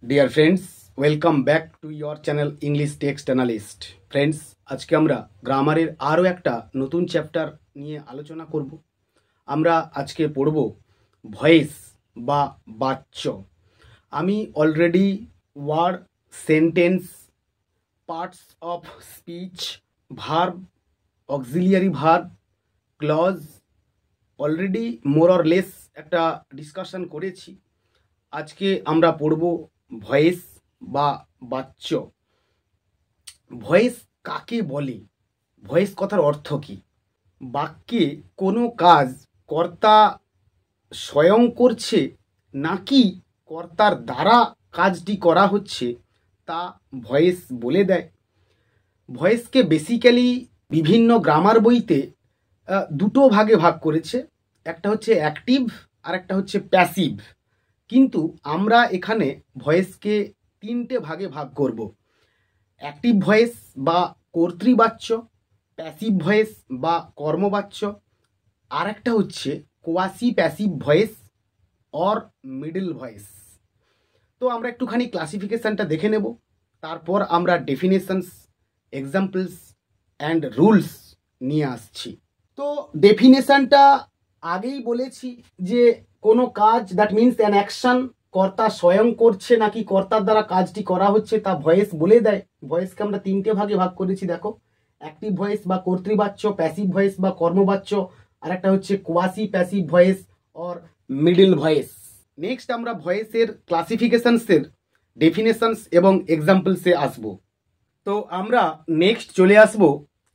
Dear friends, welcome back to your channel English text analyst. Friends, आज के আমরা গ্রামারের আরও একটা নতুন চ্যাপ্টার নিয়ে আলোচনা করব। আমরা আজকে পড়ব ভয়েস বা বাচ্য। আমি already word, sentence, parts of speech, verb, auxiliary verb, clause already more or less একটা ডিসকাশন করেছি। আজকে আমরা পড়ব ভয়েস বা বাচ্য। ভয়েস কাকে বলে? ভয়েস কথার অর্থ কী? বাক্যে কোনো কাজ কর্তা স্বয়ং করছে নাকি কর্তার দ্বারা কাজটি করা হচ্ছে তা ভয়েস বলে দেয়। ভয়েসকে বেসিক্যালি বিভিন্ন গ্রামার বইতে দুটো ভাগে ভাগ করেছে, একটা হচ্ছে অ্যাক্টিভ আর একটা হচ্ছে প্যাসিভ। কিন্তু আমরা এখানে ভয়েসকে তিনটে ভাগে ভাগ করব। অ্যাক্টিভ ভয়েস বা কর্তৃবাচ্য, প্যাসিভ ভয়েস বা কর্মবাচ্য, আর একটা হচ্ছে quasi passive voice or middle voice. তো আমরা একটুখানি ক্লাসিফিকেশানটা দেখে নেব, তারপর আমরা ডেফিনেশনস, এক্সাম্পলস অ্যান্ড রুলস নিয়ে আসছি। তো ডেফিনেশনটা আগেই বলেছি যে কোনো কাজ, দ্যাট মিনস অ্যান অ্যাকশন, কর্তা স্বয়ং করছে নাকি কর্তার দ্বারা কাজটি করা হচ্ছে তা ভয়েস বলে দেয়। ভয়েসকে আমরা তিনটে ভাগে ভাগ করেছি, দেখো, অ্যাক্টিভ ভয়েস বা কর্তৃবাচ্য, প্যাসিভ ভয়েস বা কর্মবাচ্য, আর একটা হচ্ছে quasi passive voice or middle voice. Next আমরা ভয়েসের ক্লাসিফিকেশনসের ডেফিনেশনস এবং এক্সাম্পলসে আসব। তো আমরা নেক্সট চলে আসব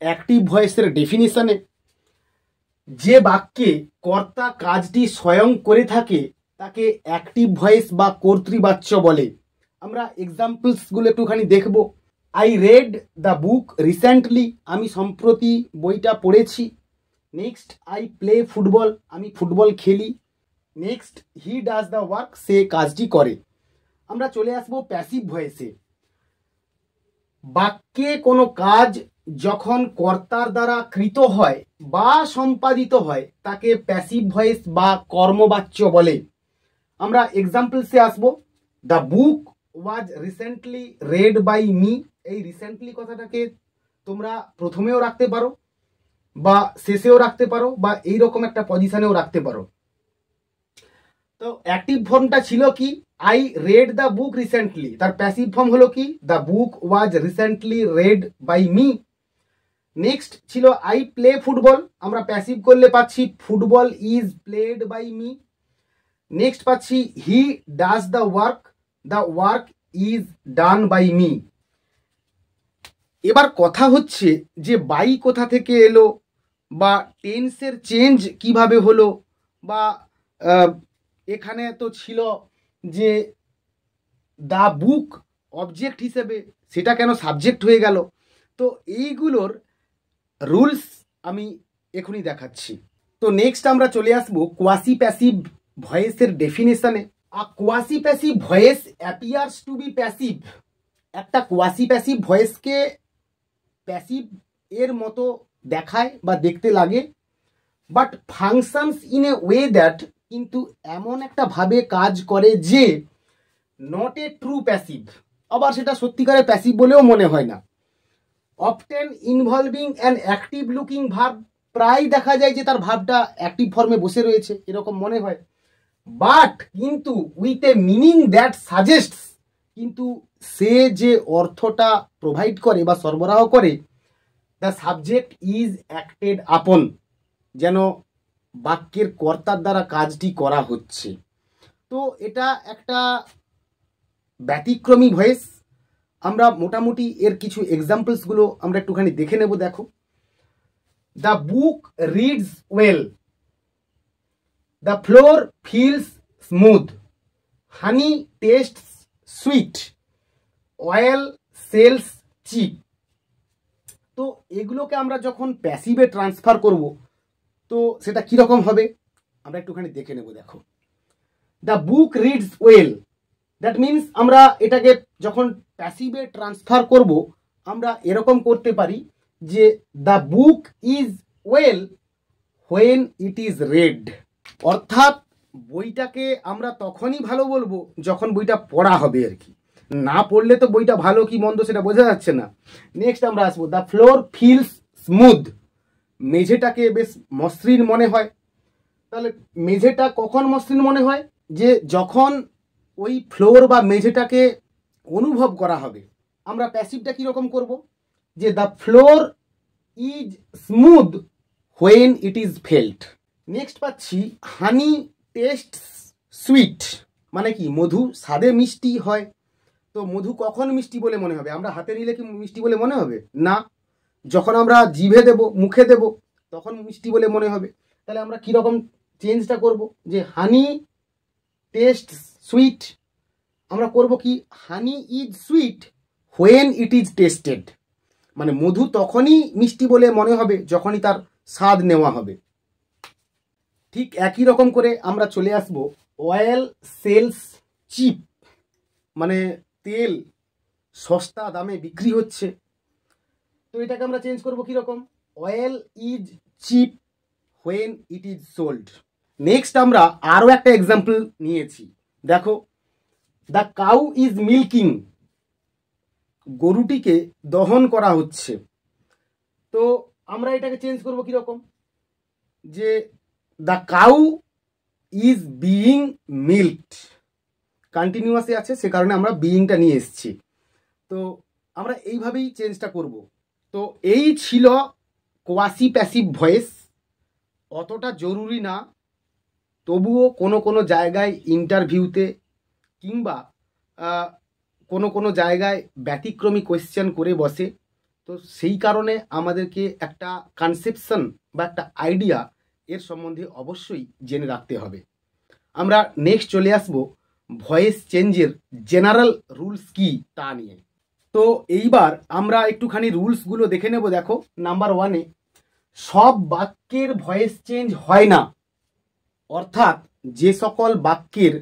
অ্যাক্টিভ ভয়েসের ডেফিনেশনে। যে বাক্যে কর্তা কাজটি স্বয়ং করে থাকে তাকে অ্যাক্টিভ ভয়েস বা কর্তৃবাচ্য বলে। আমরা এক্সাম্পলসগুলো একটুখানি দেখব। I read the book recently, আমি সম্প্রতি বইটা পড়েছি। নেক্সট, আই প্লে ফুটবল, আমি ফুটবল খেলি। Next, he does the work, সে কাজটি করে। আমরা চলে আসব প্যাসিভ ভয়েসে। বাক্যে কোনো কাজ যখন কর্তার দ্বারা কৃত হয় বা সম্পাদিত হয় তাকে প্যাসিভ ভয়েস বা কর্মবাচ্য বলে। আমরা এক্সাম্পলসে আসব। The book was recently read by me. এই রিসেন্টলি কথাটাকে তোমরা প্রথমেও রাখতে পারো বা শেষেও রাখতে পারো বা এইরকম একটা পজিশনেও রাখতে পারো। তো অ্যাক্টিভ ফর্মটা ছিল কি? I read the book recently, তার প্যাসিভ ফর্ম হলো কি? The book was recently read by me. Next ছিল আই প্লে ফুটবল, আমরা প্যাসিভ করলে পাচ্ছি football is played by me. Next পাচ্ছি he does the work is done by me. এবার কথা হচ্ছে যে বাই কোথা থেকে এলো বা টেন্সের চেঞ্জ কিভাবে হলো, বা এখানে তো ছিল যে দ্য বুক অবজেক্ট হিসেবে, সেটা কেন সাবজেক্ট হয়ে গেল? তো এইগুলোর রুলস আমি এখনই দেখাচ্ছি। তো নেক্সট আমরা চলে আসবো কোয়াসি প্যাসিভ ভয়েসের ডেফিনেশনে। Quasi passive voice appears to be passive. একটা কোয়াসি প্যাসিভ ভয়েসকে প্যাসিভ এর মতো দেখায় বা দেখতে লাগে, but functions in a way that, কিন্তু এমন একটা ভাবে কাজ করে যে নট এ ট্রু প্যাসিভ, আবার সেটা সত্যিকারের প্যাসিভ বলেও মনে হয় না। Often involving an active looking verb, প্রায় দেখা যায় যে তার ভাবটা অ্যাক্টিভ ফর্মে বসে রয়েছে, এরকম মনে হয়। বাট কিন্তু with a meaning that suggests, কিন্তু সে যে অর্থটা প্রোভাইড করে বা সরবরাহ করে, দ্য সাবজেক্ট ইজ অ্যাক্টেড আপন, যেন বাক্যের কর্তার দ্বারা কাজটি করা হচ্ছে। তো এটা একটা ব্যতিক্রমী ভয়েস। আমরা মোটামুটি এর কিছু এক্সাম্পলসগুলো আমরা একটুখানি দেখে নেব। দেখো, the book reads well, the floor feels smooth, honey tastes sweet, oil sells cheap. তো এগুলোকে আমরা যখন প্যাসিভে ট্রান্সফার করব তো সেটা কীরকম হবে আমরা একটুখানি দেখে নেব। দেখো, the book reads well, that means আমরা এটাকে যখন প্যাসিভে ট্রান্সফার করব আমরা এরকম করতে পারি যে the book is well when it is red. অর্থাৎ বইটাকে আমরা তখনই ভালো বলবো যখন বইটা পড়া হবে আর কি। না পড়লে তো বইটা ভালো কি মন্দ সেটা বোঝা যাচ্ছে না। নেক্সট আমরা আসবো, দ্য ফ্লোর ফিলস স্মুথ, মেঝেটাকে বেশ মসৃণ মনে হয়। তাহলে মেঝেটা কখন মসৃণ মনে হয়? যে যখন ওই ফ্লোর বা মেঝেটাকে অনুভব করা হবে। আমরা প্যাসিভটা কীরকম করব? যে the floor is smooth when it is felt. Next পাচ্ছি হানি টেস্ট সুইট, মানে কি মধু স্বাদে মিষ্টি হয়। তো মধু কখন মিষ্টি বলে মনে হবে? আমরা হাতে নিলে কি মিষ্টি বলে মনে হবে? না, যখন আমরা জিভে দেব, মুখে দেব, তখন মিষ্টি বলে মনে হবে। তাহলে আমরা কীরকম চেঞ্জটা করব? যে হানি টেস্ট সুইট, আমরা করব কি হানি is sweet when it is tasted, মানে মধু তখনই মিষ্টি বলে মনে হবে যখনই তার স্বাদ নেওয়া হবে। ঠিক একই রকম করে আমরা চলে আসব অয়েল সেলস চিপ, মানে তেল সস্তা দামে বিক্রি হচ্ছে। তো এটাকে আমরা চেঞ্জ করব কীরকম? Oil is chip when it is sold. Next আমরা আরও একটা এক্সাম্পল নিয়েছি, দেখো, দ্য কাউ ইজ মিল্কিং, গরুটিকে দহন করা হচ্ছে। তো আমরা এটাকে চেঞ্জ করব কীরকম? যে দ্য কাউ ইজ বিইং মিল্কড, কন্টিনিউয়াসে আছে সে কারণে আমরা বিইংটা নিয়ে এসেছি। তো আমরা এইভাবেই চেঞ্জটা করব। তো এই ছিল কোয়াসি প্যাসিভ ভয়েস, অতটা জরুরি না, তবুও কোনো কোনো জায়গায় ইন্টারভিউতে কিংবা কোনো কোনো জায়গায় ব্যতিক্রমী কোয়েশ্চেন করে বসে। তো সেই কারণে আমাদেরকে একটা কনসেপশন বা একটা আইডিয়া এর সম্বন্ধে অবশ্যই জেনে রাখতে হবে। আমরা নেক্সট চলে আসব ভয়েস চেঞ্জের জেনারেল রুলস কি তা নিয়ে। তো এইবার আমরা একটুখানি রুলসগুলো দেখে নেব। দেখো, নাম্বার 1-এ সব বাক্যের ভয়েস চেঞ্জ হয় না, অর্থাৎ যে সকল বাক্যের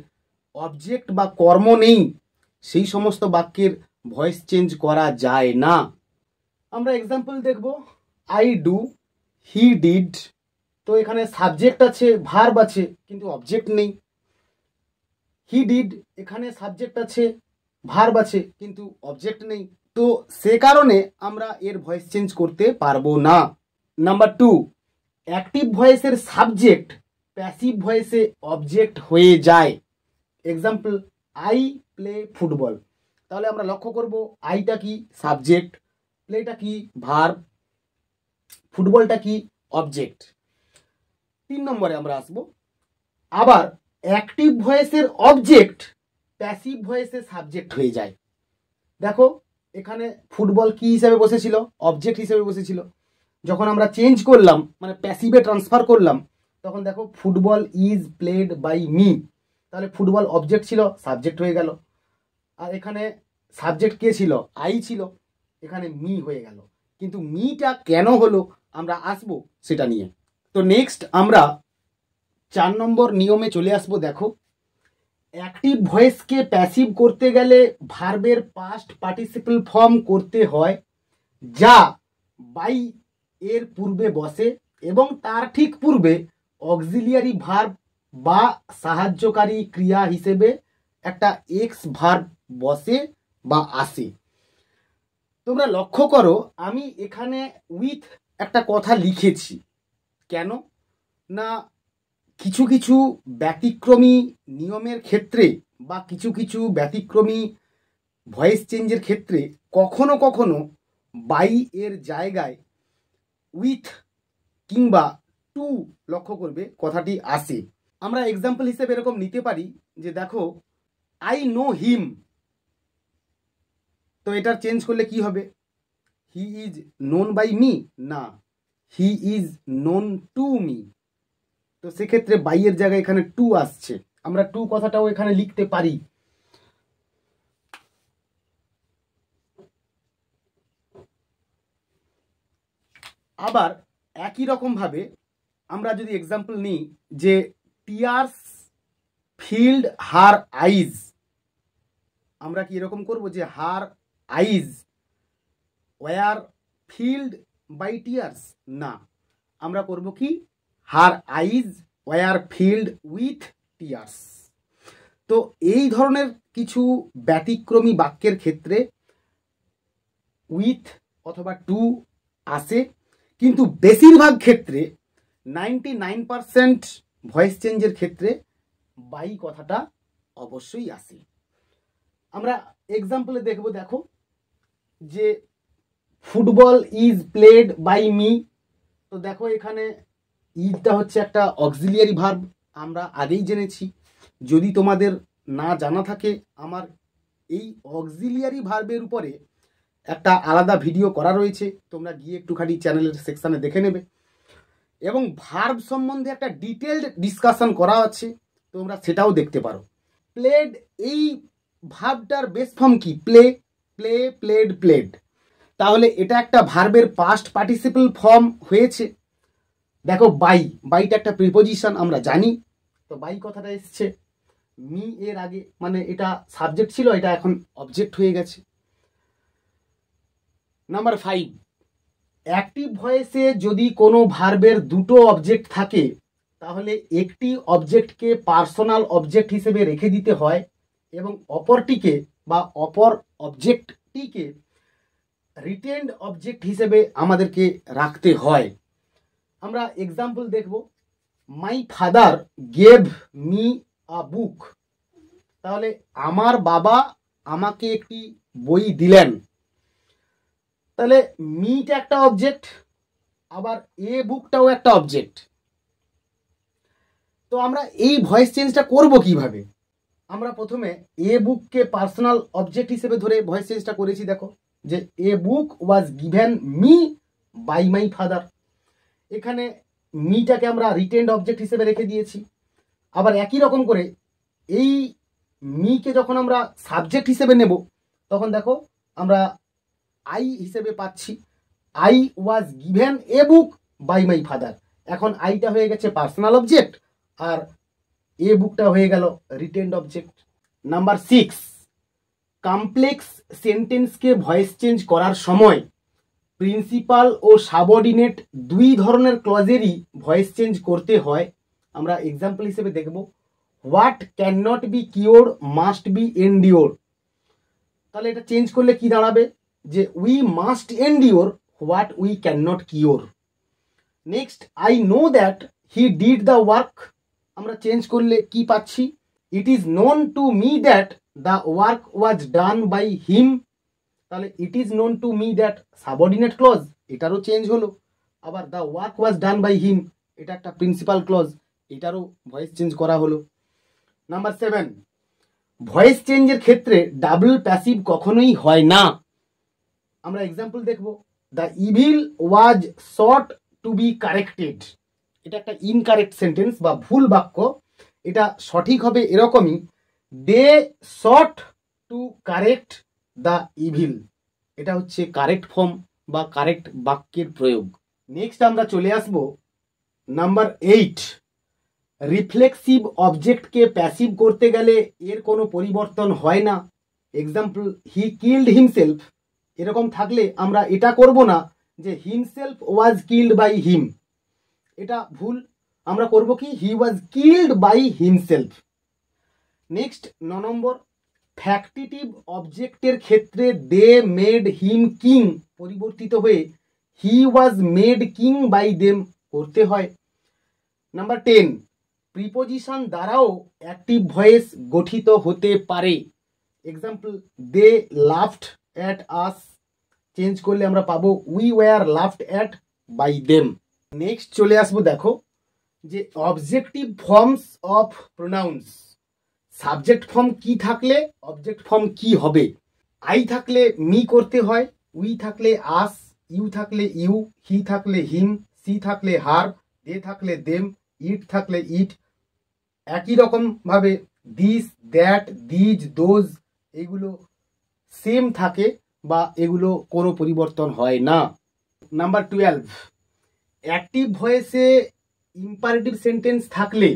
অবজেক্ট বা কর্ম নেই সেই সমস্ত বাক্যের ভয়েস চেঞ্জ করা যায় না। আমরা এক্সাম্পল দেখব, আই ডু, হি ডিড। তো এখানে সাবজেক্ট আছে, ভার্ব আছে, কিন্তু অবজেক্ট নেই। হি ডিড, এখানে সাবজেক্ট আছে, ভার্ব আছে, কিন্তু অবজেক্ট নেই। তো সে কারণে আমরা এর ভয়েস চেঞ্জ করতে পারবো না। নাম্বার 2, অ্যাক্টিভ ভয়েসের সাবজেক্ট প্যাসিভ ভয়েসে অবজেক্ট হয়ে যায়। Example, I play football. তাহলে আমরা লক্ষ্য করব আইটা কি সাবজেক্ট, প্লেটা কি ভার্ব, ফুটবলটা কি অবজেক্ট। 3 নম্বরে আমরা আসব, আবার অ্যাক্টিভ ভয়েসের অবজেক্ট প্যাসিভ ভয়েসে সাবজেক্ট হয়ে যায়। দেখো, এখানে ফুটবল কি হিসেবে বসেছিল? অবজেক্ট হিসেবে বসেছিল। যখন আমরা চেঞ্জ করলাম, মানে প্যাসিভে ট্রান্সফার করলাম, তখন দেখো football is played by me. তাহলে ফুটবল অবজেক্ট ছিল, সাবজেক্ট হয়ে গেল। আর এখানে সাবজেক্ট কে ছিল? আই ছিল, এখানে মি হয়ে গেল। কিন্তু মিটা কেন হলো আমরা আসবো সেটা নিয়ে। তো নেক্সট আমরা 4 নম্বর নিয়মে চলে আসবো। দেখো, অ্যাক্টিভ ভয়েসকে প্যাসিভ করতে গেলে ভার্বের পাস্ট পার্টিসিপল ফর্ম করতে হয়, যা বাই এর পূর্বে বসে এবং তার ঠিক পূর্বে অক্সিলিয়ারি ভার্ব বা সাহায্যকারী ক্রিয়া হিসেবে একটা এক্স ভার্ব বসে বা আসে। তোমরা লক্ষ্য করো, আমি এখানে উইথ একটা কথা লিখেছি কেন না, কিছু কিছু ব্যতিক্রমী নিয়মের ক্ষেত্রে বা কিছু কিছু ব্যতিক্রমী ভয়েস চেঞ্জের ক্ষেত্রে কখনো কখনো বাই এর জায়গায় উইথ কিংবা টু, লক্ষ্য করবে কথাটি আসে। আমরা এক্সাম্পল হিসেবে এরকম নিতে পারি যে দেখো, আই নো হিম। তো এটার চেঞ্জ করলে কি হবে? He is known by me, না, he is known to me. তো সেক্ষেত্রে বাইয়ের জায়গায় এখানে টু আসছে, আমরা টু কথাটাও এখানে লিখতে পারি। আবার একই রকম ভাবে আমরা যদি এক্সাম্পল নিই যে টিয়ার্স ফিল্ড হার আইজ, আমরা কি এরকম করব যে her eyes were filled by tears? না, আমরা করব কি her eyes were filled with tears. তো এই ধরনের কিছু ব্যতিক্রমী বাক্যের ক্ষেত্রে উইথ অথবা টু আসে, কিন্তু বেশিরভাগ ক্ষেত্রে 99% ভয়েস চেঞ্জের ক্ষেত্রে বাই কথাটা অবশ্যই আসে। আমরা এক্সাম্পলে দেখব, দেখো যে football is played by me. তো দেখো এখানে ইজটা হচ্ছে একটা অক্সিলিয়ারি ভার্ব, আমরা আগেই জেনেছি। যদি তোমাদের না জানা থাকে, আমার এই অক্সিলিয়ারি ভার্বের উপরে একটা আলাদা ভিডিও করা রয়েছে, তোমরা গিয়ে একটুখানি চ্যানেলের সেকশানে দেখে নেবে। এবং ভার্ব সম্বন্ধে একটা ডিটেলড ডিসকাশন করা আছে, তোমরা সেটাও দেখতে পারো। প্লেড, এই ভার্বটার বেস ফর্ম কি? Play, play, played, played. তাহলে এটা একটা ভার্বের পাস্ট পার্টিসিপল ফর্ম হয়েছে। দেখো বাই, বাইটা একটা প্রিপোজিশন, আমরা জানি। তো বাই কথাটা এসছে মি এর আগে, মানে এটা সাবজেক্ট ছিল, এটা এখন অবজেক্ট হয়ে গেছে। নাম্বার 5, অ্যাক্টিভ ভয়েসে যদি কোনো ভার্বের দুটো অবজেক্ট থাকে, তাহলে একটি অবজেক্টকে পার্সোনাল অবজেক্ট হিসেবে রেখে দিতে হয় এবং অপরটিকে বা অপর অবজেক্টটিকে রিটেন্ড অবজেক্ট হিসেবে আমাদেরকে রাখতে হয়। আমরা এক্সাম্পল দেখব, my father gave me a book. তাহলে আমার বাবা আমাকে একটি বই দিলেন। তাহলে মিটা একটা অবজেক্ট, আবার এ বুকটাও একটা অবজেক্ট। তো আমরা এই ভয়েস চেঞ্জটা করব কিভাবে? আমরা প্রথমে এ বুককে পার্সোনাল অবজেক্ট হিসেবে ধরে ভয়েস চেঞ্জটা করেছি। দেখো যে a book was given me by my father. এখানে মিটাকে আমরা রিটেন্ড অবজেক্ট হিসেবে রেখে দিয়েছি। আবার একই রকম করে এই মিকে যখন আমরা সাবজেক্ট হিসেবে নেব, তখন দেখো আমরা আই হিসেবে পাচ্ছি, I was given a book by my father. এখন আইটা হয়ে গেছে পার্সোনাল অবজেক্ট, আর এ বুকটা হয়ে গেল রিটেন্ড অবজেক্ট। নাম্বার 6, কমপ্লেক্স সেন্টেন্সকে ভয়েস চেঞ্জ করার সময় প্রিন্সিপাল ও সাবঅর্ডিনেট দুই ধরনের ক্লজেরই ভয়েস চেঞ্জ করতে হয়। আমরা এক্সাম্পল হিসেবে দেখব, what can not be cure must be endure. তাহলে এটা চেঞ্জ করলে কি দাঁড়াবে? যে we must endure what we can not cure. Next, I know that he did the work. আমরা চেঞ্জ করলে কি পাচ্ছি? It is known to me that the work was done by him. তাহলে it is known to me that subordinate clause, এটারও change হলো। আবার the work was done by him, এটা একটা প্রিন্সিপাল ক্লজ, এটারও ভয়েস চেঞ্জ করা হলো। Number 7, voice চেঞ্জের ক্ষেত্রে ডাবল প্যাসিভ কখনোই হয় না। আমরা এক্সাম্পল দেখব, the evil was sought to be corrected. এটা একটা ইনকারেক্ট সেন্টেন্স বা ভুল বাক্য। এটা সঠিক হবে এরকমই, they sought to correct the evil. এটা হচ্ছে কারেক্ট ফর্ম বা কারেক্ট বাক্যের প্রয়োগ। নেক্সট আমরা চলে আসব নাম্বার 8, রিফ্লেক্সিভ অবজেক্টকে প্যাসিভ করতে গেলে এর কোনো পরিবর্তন হয় না। Example, he killed himself. এরকম থাকলে আমরা এটা করব না যে himself was killed by him, এটা ভুল। আমরা করব কি, he was killed by himself. Next 9 নম্বর, ফ্যাক্টিটিভ অবজেক্টের ক্ষেত্রে দে মেড হিম কিং পরিবর্তিত হয়ে he was made king by them করতে হয়। নাম্বার 10, প্রিপোজিশন দ্বারাও অ্যাক্টিভ ভয়েস গঠিত হতে পারে। Example, they laughed at us. Change করলে আমরা পাবো we war laughed at by them. Next চলে আসবো, দেখো যে objective forms of pronouns. Subject form কি থাকলে অবজেক্ট ফর্ম কি হবে? আই থাকলে মি করতে হয়, উই থাকলে আস, ইউ থাকলে ইউ, হি থাকলে হিম, সি থাকলে হার, দে থাকলে দেম, ইট থাকলে ইট। একই রকম ভাবে দিস, দ্যাট, দিজ, দোজ এগুলো সেম থাকে বা এগুলো কোনো পরিবর্তন হয় না। নাম্বার 12, অ্যাক্টিভ ভয়েসে ইম্পারেটিভ সেন্টেন্স থাকলে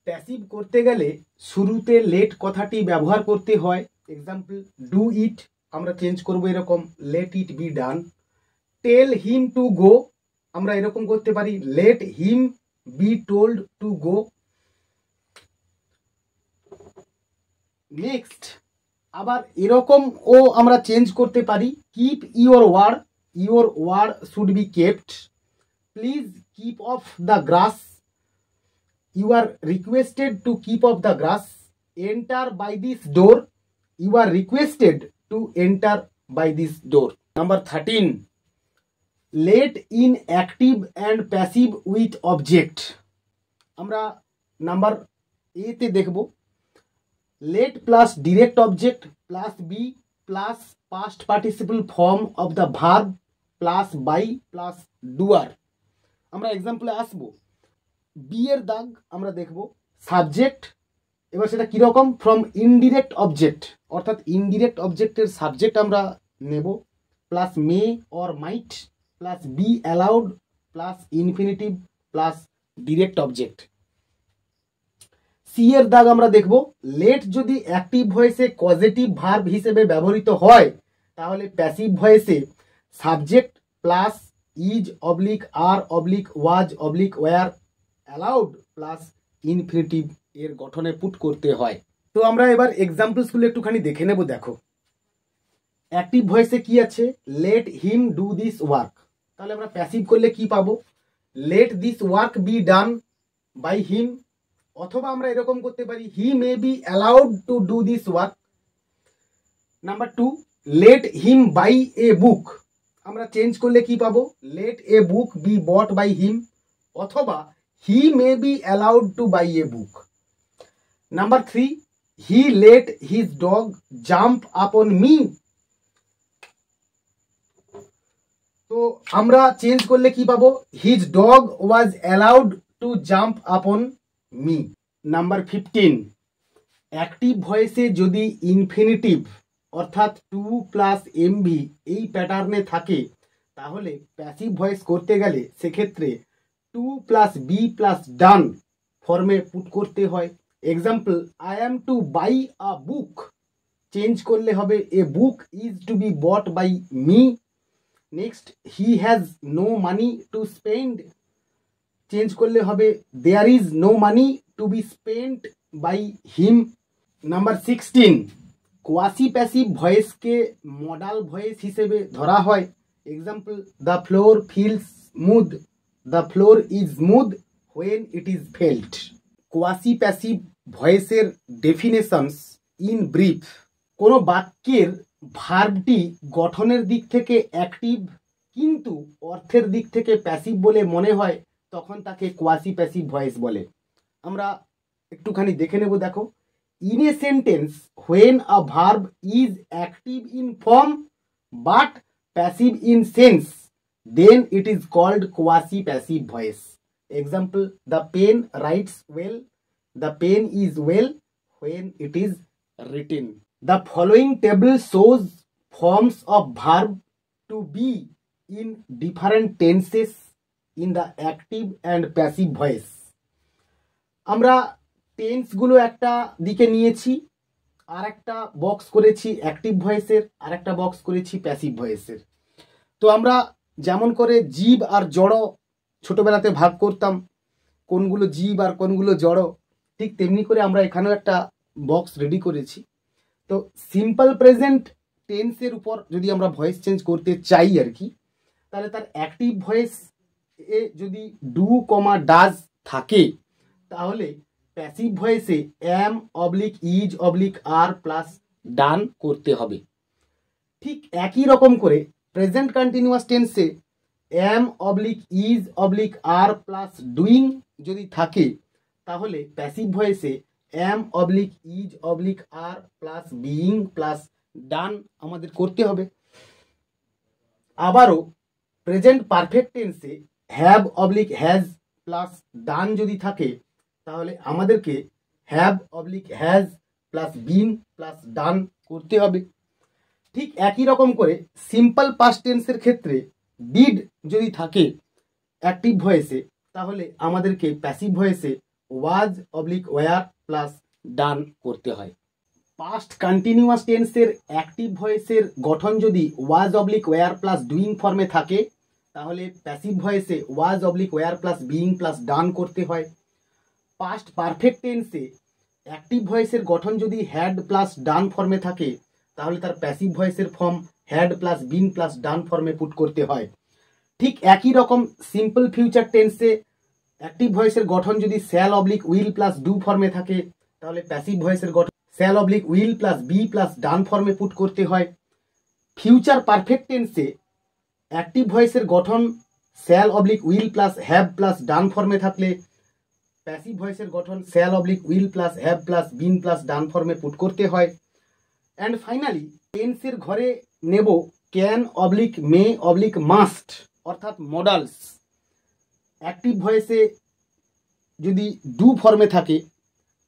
প্যাসিভ করতে গেলে শুরুতে লেট কথাটি ব্যবহার করতে হয়। এক্সাম্পল, ডু ইট আমরা চেঞ্জ করবো এরকম, let it be done. Tell him to go আমরা এরকম করতে পারি, let him be told to go. Next আবার এরকমও আমরা চেঞ্জ করতে পারি, keep your word should be kept, please keep off the grass, you are requested to keep off the grass, enter by this door, you are requested to enter by this door. Number 13, let in active and passive with object. আমরা number এতে দেখব, let plus direct object plus be plus past participle form of the verb plus by plus doer. আমরা এক্সাম্পলে আসব, B এর দাগ আমরা দেখব সাবজেক্ট, এবার সেটা কীরকম, ফ্রম ইনডিরেক্ট অবজেক্ট, অর্থাৎ ইনডিরেক্ট অবজেক্টের সাবজেক্ট আমরা নেব, plus may or might plus be allowed plus infinitive plus direct object. C এর দাগ আমরা দেখব, লেট যদি অ্যাক্টিভ ভয়েসে কজেটিভ ভার্ব হিসেবে ব্যবহৃত হয় তাহলে প্যাসিভ ভয়েসে subject plus is oblique are oblique was oblique were allowed plus infinitive এর গঠনে পুট করতে হয়। তো আমরা এবার এক্সাম্পলসগুলো একটুখানি দেখে নেব। দেখো অ্যাক্টিভ ভয়েসে কি আছে, let him do this work, তাহলে আমরা প্যাসিভ করলে কি পাবো, let this work be done by him, অথবা আমরা এরকম করতে পারি, he may be allowed to do this work. Number 2, let him buy a book, আমরা চেঞ্জ করলে কি পাবো, let a book be bought by him, অথবা he may be allowed to buy a book. Number 3, he let his dog jump upon me, তো আমরা change করলে কি পাবো, his dog was allowed to jump upon me. Number 15, active ভয়েসে যদি infinitive অর্থাৎ two plus MV এই প্যাটার্নে থাকে তাহলে প্যাসিভ ভয়েস করতে গেলে সেক্ষেত্রে to plus be plus done ফর্মে পুট করতে হয়। Example, I am to buy a book, change করলে হবে a book is to be bought by me. Next, he has no money to spend, change করলে হবে there is no money to be spent by him. Number 16, quasi passive ভয়েসকে modal voice হিসেবে ধরা হয়। Example, the floor feels smooth, the floor is smooth when it is felt. Quasi passive ভয়েসের definitions in brief, কোনো বাক্যের ভার্বটি গঠনের দিক থেকে অ্যাক্টিভ কিন্তু অর্থের দিক থেকে প্যাসিভ বলে মনে হয় তখন তাকে কোয়াসি প্যাসিভ ভয়েস বলে। আমরা একটুখানি দেখে নেব। দেখো, in a sentence when a verb is active in form but passive in sense then it is called quasi passive voice. Example, the pen writes well, the pen is well when it is written. The following table shows forms of verb to be in different tenses in the active and passive voice. আমরা টেন্সগুলো একটা দিকে নিয়েছি, আর একটা box করেছি active ভয়েসের, আর একটা box করেছি passive ভয়েসের। তো আমরা যেমন করে জীব আর জড় ছোটবেলাতে ভাগ করতাম, কোনগুলো জীব আর কোনগুলো জড়, ঠিক তেমনি করে আমরা এখানেও একটা বক্স রেডি করেছি। তো সিম্পল প্রেজেন্ট টেন্সের উপর যদি আমরা ভয়েস চেঞ্জ করতে চাই আর কি, তাহলে তার অ্যাক্টিভ ভয়েস এ যদি ডু কমা ডাজ থাকে তাহলে প্যাসিভ ভয়েসে am oblique is oblique are plus done করতে হবে। ঠিক একই রকম করে প্রেজেন্ট কন্টিনিউয়াস টেন্সে am oblique is oblique are plus doing যদি থাকে তাহলে প্যাসিভ ভয়েসে am oblique is oblique are plus being plus done আমাদের করতে হবে। আবারও প্রেজেন্ট পারফেক্ট টেন্সে have oblique has plus done যদি থাকে তাহলে আমাদেরকে have oblique has plus been plus done করতে হবে। ঠিক একই রকম করে সিম্পল পাস্ট টেন্সের ক্ষেত্রে ডিড যদি থাকে অ্যাক্টিভ ভয়েসে তাহলে আমাদেরকে প্যাসিভ ভয়েসে was oblique were plus done করতে হয়। পাস্ট কন্টিনিউয়াস টেন্সের অ্যাক্টিভ ভয়েসের গঠন যদি was oblique were plus doing ফর্মে থাকে তাহলে প্যাসিভ ভয়েসে was oblique were plus being plus done করতে হয়। পাস্ট পারফেক্ট টেন্সে অ্যাক্টিভ ভয়েসের গঠন যদি হ্যাড প্লাস ডান ফর্মে থাকে তাহলে তার প্যাসিভ ভয়েসের form had plus been plus done ফর্মে পুট করতে হয়। ঠিক একই রকম সিম্পল ফিউচার টেন্সে অ্যাক্টিভ ভয়েসের গঠন যদি shall oblique will plus do ফর্মে থাকে তাহলে প্যাসিভ ভয়েসের গঠন shall oblique will plus be plus done ফর্মে পুট করতে হয়। ফিউচার পারফেক্ট টেন্সে অ্যাক্টিভ ভয়েসের গঠন shall oblique will plus have plus done ফর্মে থাকলে প্যাসিভ ভয়েসের গঠন shall oblique will plus have plus been plus done ফর্মে পুট করতে হয়। অ্যান্ড ফাইনালি টেন্সের ঘরে নেব can oblique may oblique must অর্থাৎ মডালস। অ্যাক্টিভ ভয়েসে যদি ডু ফর্মে থাকে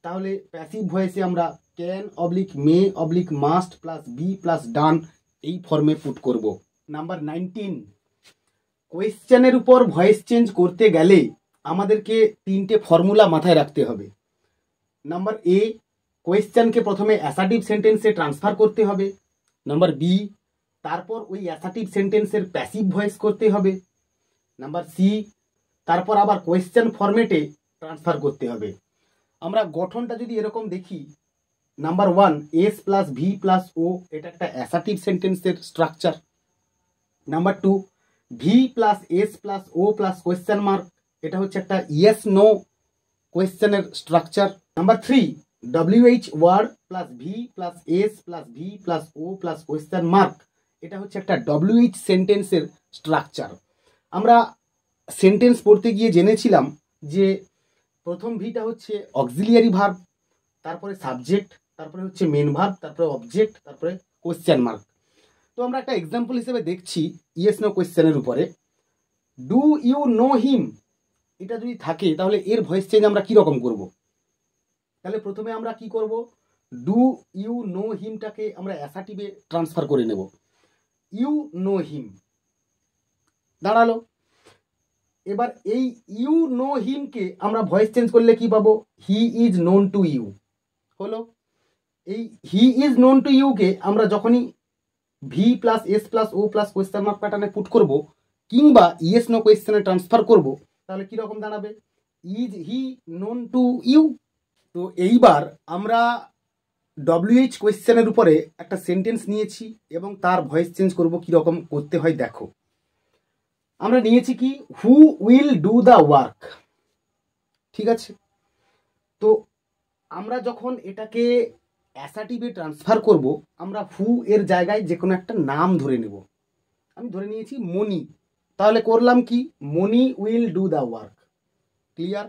তাহলে প্যাসিভ ভয়েসে আমরা can oblique may oblique must plus be plus done এই ফর্মে পুট করব। নাম্বার 19, কোয়েশ্চেনের উপর ভয়েস চেঞ্জ করতে গেলে আমাদেরকে 3টে ফর্মুলা মাথায় রাখতে হবে। নাম্বার এ, কোয়েশ্চেনকে প্রথমে অ্যাসার্টিভ সেন্টেন্সে ট্রান্সফার করতে হবে। নাম্বার বি, তারপর ওই অ্যাসার্টিভ সেন্টেন্সের প্যাসিভ ভয়েস করতে হবে। নাম্বার সি, তারপর আবার কোয়েশ্চেন ফরম্যাটে ট্রান্সফার করতে হবে। আমরা গঠনটা যদি এরকম দেখি, number 1 S plus V plus O, এটা একটা অ্যাসার্টিভ সেন্টেন্সের structure. Number 2 V plus S plus O plus question mark, এটা হচ্ছে একটা ইয়েস নো কোয়েশ্চেনের structure. Number 3 WH word plus V plus S plus V plus O plus question mark, এটা হচ্ছে একটা WH সেন্টেন্সের স্ট্রাকচার। আমরা সেন্টেন্স পড়তে গিয়ে জেনেছিলাম যে প্রথম ভিটা হচ্ছে অক্সিলিয়ারি ভার্ব, তারপরে সাবজেক্ট, তারপরে হচ্ছে মেন ভার্ব, তারপরে অবজেক্ট, তারপরে কোয়েশ্চেন মার্ক। তো আমরা একটা এক্সাম্পল হিসেবে দেখছি ইয়েস নো কোয়েশ্চেনের উপরে। ডু ইউ নো হিম, এটা যদি থাকে তাহলে এর ভয়েস চেঞ্জ আমরা কীরকম করব? তাহলে প্রথমে আমরা কি করব, ডু ইউ নো হিমটাকে আমরা অ্যাসার্টিভে ট্রান্সফার করে নেব। ইউ নো হিম দাঁড়ালো। এবার এই ইউ নো হিমকে আমরা ভয়েস চেঞ্জ করলে কি পাবো, he is known to you হলো। এই হি ইজ নোন টু ইউকে আমরা যখনই V plus S plus O plus question mark প্যাটার্নে পুট করব কিংবা ইয়েস নো কোয়েশ্চেনে ট্রান্সফার করব, তাহলে কীরকম দাঁড়াবে, is he known to you. তো এইবার আমরা WH কোয়েশ্চেনের উপরে একটা সেন্টেন্স নিয়েছি এবং তার ভয়েস চেঞ্জ করব কীরকম করতে হয় দেখো। আমরা নিয়েছি কি, who will do the work, ঠিক আছে। তো আমরা যখন এটাকে অ্যাসার্টিভে ট্রান্সফার করব আমরা হু এর জায়গায় যে কোনো একটা নাম ধরে নেব। আমি ধরে নিয়েছি মনি, তাহলে করলাম কি, Moni will do the work. Clear?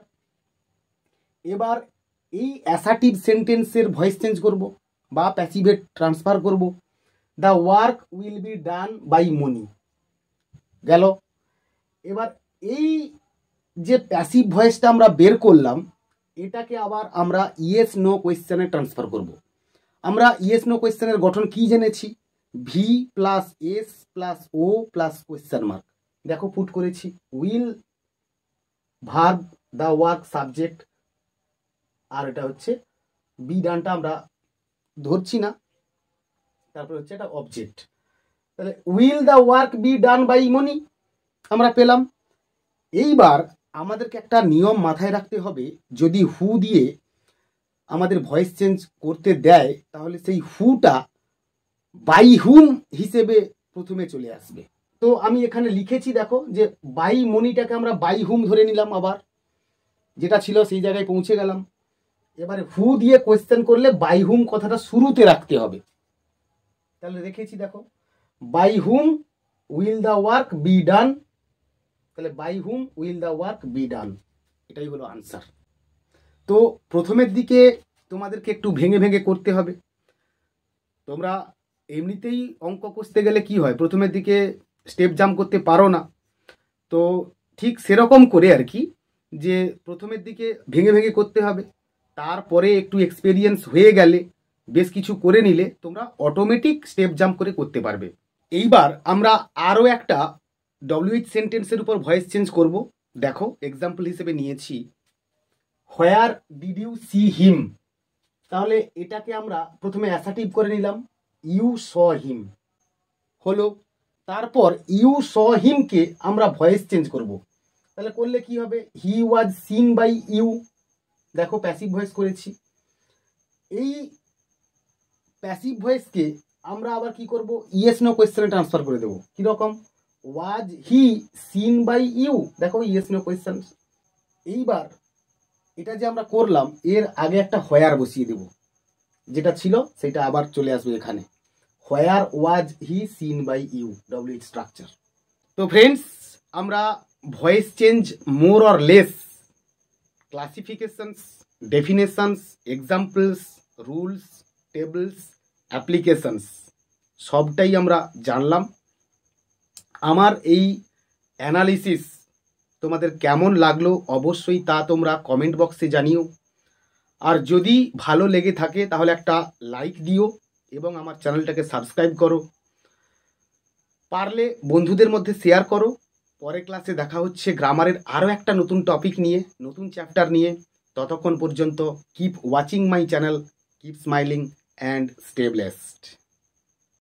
এবার এই অ্যাসার্টিভ সেন্টেন্সের ভয়েস চেঞ্জ করব বা প্যাসিভে ট্রান্সফার করব, the work will be done by Moni. গেল। এবার এই যে প্যাসিভ ভয়েসটা আমরা বের করলাম এটাকে আবার আমরা ইয়েস নো কোয়েশ্চেনে ট্রান্সফার করব। আমরা ইয়েস নো কোয়েশ্চেনের গঠন কি জেনেছি, V plus S plus O plus question mark. দেখো পুট করেছি, will verb, the work subject, আর এটা হচ্ছে বি ডানটা আমরা ধরছি না, তারপরে হচ্ছে এটা অবজেক্ট। তাহলে will the work be done by Moni আমরা পেলাম। এইবার আমাদেরকে একটা নিয়ম মাথায় রাখতে হবে, যদি হু দিয়ে আমাদের ভয়েস চেঞ্জ করতে দেয় তাহলে সেই হুটা বাই হুম হিসেবে প্রথমে চলে আসবে। তো আমি এখানে লিখেছি দেখো যে বাই মনিটাকে আমরা বাই হুম ধরে নিলাম, আবার যেটা ছিল সেই জায়গায় পৌঁছে গেলাম। এবারে হু দিয়ে কোয়েশ্চেন করলে বাই হুম কথাটা শুরুতে রাখতে হবে। তাহলে রেখেছি দেখো, by whom will the work be done, তাহলে by whom will the work be done, এটাই হলো আনসার। তো প্রথমের দিকে তোমাদেরকে একটু ভেঙে ভেঙে করতে হবে। তোমরা এমনিতেই অঙ্ক কষতে গেলে কি হয়, প্রথমের দিকে স্টেপ জাম্প করতে পারো না, তো ঠিক সেরকম করে আর কি, যে প্রথমের দিকে ভেঙে ভেঙে করতে হবে, তারপরে একটু এক্সপেরিয়েন্স হয়ে গেলে বেশ কিছু করে নিলে তোমরা অটোমেটিক স্টেপ জাম্প করে করতে পারবে। এইবার আমরা আরও একটা WH সেন্টেন্সের উপর ভয়েস চেঞ্জ করব। দেখো এক্সাম্পল হিসেবে নিয়েছি where did you see him, তাহলে এটাকে আমরা প্রথমে অ্যাসার্টিভ করে নিলাম, ইউ স হিম হলো। তারপর ইউ স হিমকে আমরা ভয়েস চেঞ্জ করব, তাহলে করলে কি হবে, হি ওয়াজ সিন বাই ইউ, দেখো প্যাসিভ ভয়েস করেছি। এই প্যাসিভ ভয়েসকে আমরা আবার কি করব, ইয়েস নো কোয়েশ্চেনে ট্রান্সফার করে দেবো। কীরকম, ওয়াজ হি সিন বাই ইউ, দেখো ইয়েস নো কোয়েশ্চেন। এইবার এটা যে আমরা করলাম এর আগে একটা হোয়ার বসিয়ে দেব, যেটা ছিল সেটা আবার চলে আসবে এখানে, where was he seen by you, WH structure. তো ফ্রেন্ডস, আমরা voice change more or less classifications, definitions, examples, rules, tables, applications সবটাই আমরা জানলাম। আমার এই অ্যানালিসিস তোমাদের কেমন লাগলো অবশ্যই তা তোমরা কমেন্ট বক্সে জানিও। আর যদি ভালো লেগে থাকে তাহলে একটা লাইক দিও এবং আমার চ্যানেলটাকে সাবস্ক্রাইব করো, পারলে বন্ধুদের মধ্যে শেয়ার করো। পরের ক্লাসে দেখা হচ্ছে গ্রামারের আরও একটা নতুন টপিক নিয়ে, নতুন চ্যাপ্টার নিয়ে। ততক্ষণ পর্যন্ত keep watching my channel, keep smiling and stay blessed.